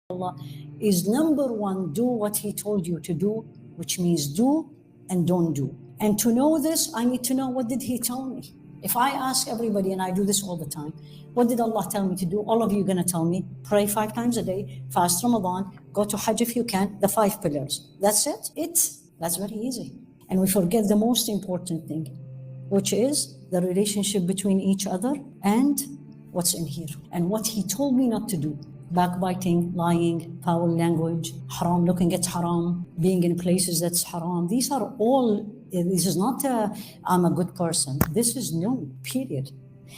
Allah is number one, do what He told you to do, which means do and don't do. And to know this, I need to know, what did He tell me? If I ask everybody, and I do this all the time, what did Allah tell me to do? All of you are going to tell me, pray 5 times a day, fast Ramadan, go to Hajj if you can, the 5 pillars. That's it? That's very easy. And we forget the most important thing, which is the relationship between each other and what's in here. And what He told me not to do. Backbiting, lying, foul language, haram, looking at haram, being in places that's haram. These are all, this is not I'm a good person. This is no, period.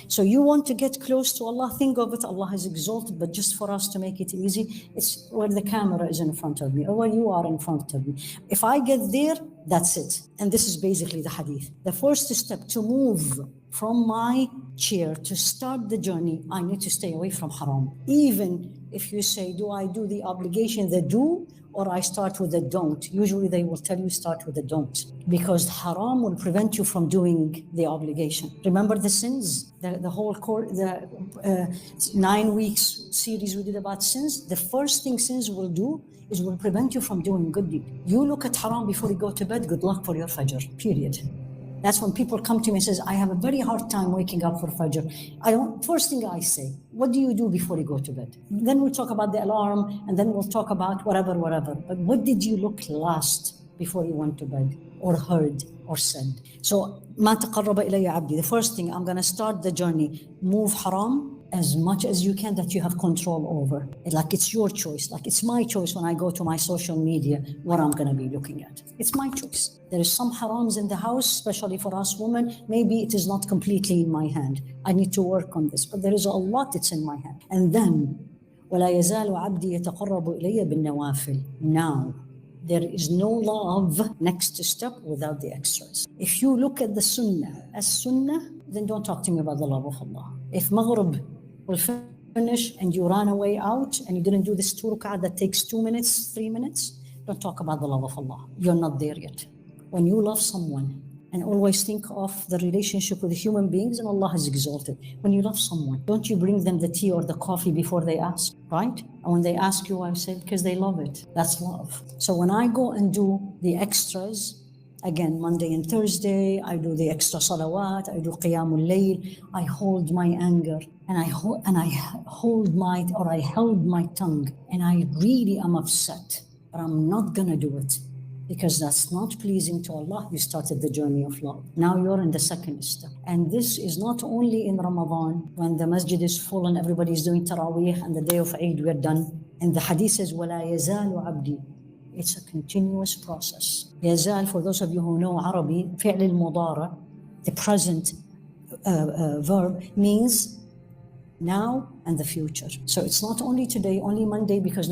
So you want to get close to Allah, think of it, Allah is exalted, but just for us to make it easy, it's where the camera is in front of me, or where you are in front of me. If I get there, that's it. And this is basically the hadith. The first step to move from my chair to start the journey, I need to stay away from haram. Even if you say, do I do the obligation, the do, or I start with the don't? Usually they will tell you start with the don't, because haram will prevent you from doing the obligation. Remember the sins, the whole 9 weeks series we did about sins. The first thing sins will do is will prevent you from doing good deed. You look at haram before you go to bed, good luck for your fajr, period. That's when people come to me and says, I have a very hard time waking up for fajr. First thing I say, what do you do before you go to bed? Then we'll talk about the alarm, and then we'll talk about whatever. But what did you look last before you went to bed, or heard, or said? So, ما تقرب إلي عبدي. The first thing, I'm going to start the journey. Move haram as much as you can that you have control over. Like it's your choice. Like it's my choice when I go to my social media, what I'm going to be looking at. It's my choice. There is some harams in the house, especially for us women. Maybe it is not completely in my hand. I need to work on this, but there is a lot that's in my hand. And then, وَلَا يَزَالُ عَبْدِي يَتَقَرَّبُ إِلَيَّ بِالنَّوَافِلِ. Now, there is no love next step without the extras. If you look at the sunnah as sunnah, then don't talk to me about the love of Allah. If maghrib will finish and you ran away out and you didn't do this 2 rak'ah that takes 2 minutes, 3 minutes, don't talk about the love of Allah. You're not there yet. When you love someone, and always think of the relationship with human beings, and Allah is exalted. When you love someone, don't you bring them the tea or the coffee before they ask, right? And when they ask you, I say, because they love it. That's love. So when I go and do the extras, again, Monday and Thursday, I do the extra salawat, I do qiyamul layl, I hold my anger, and I held my tongue, and I really am upset, but I'm not gonna do it, because that's not pleasing to Allah. You started the journey of love. Now you're in the second step. And this is not only in Ramadan, when the masjid is full and everybody is doing Taraweeh, and the day of Eid we're done. And the hadith says, وَلَا يَزَالُ عَبْدِي. It's a continuous process. يزال, for those of you who know Arabic, فعل المضارع, the present verb, means now and the future. So it's not only today, only Monday, because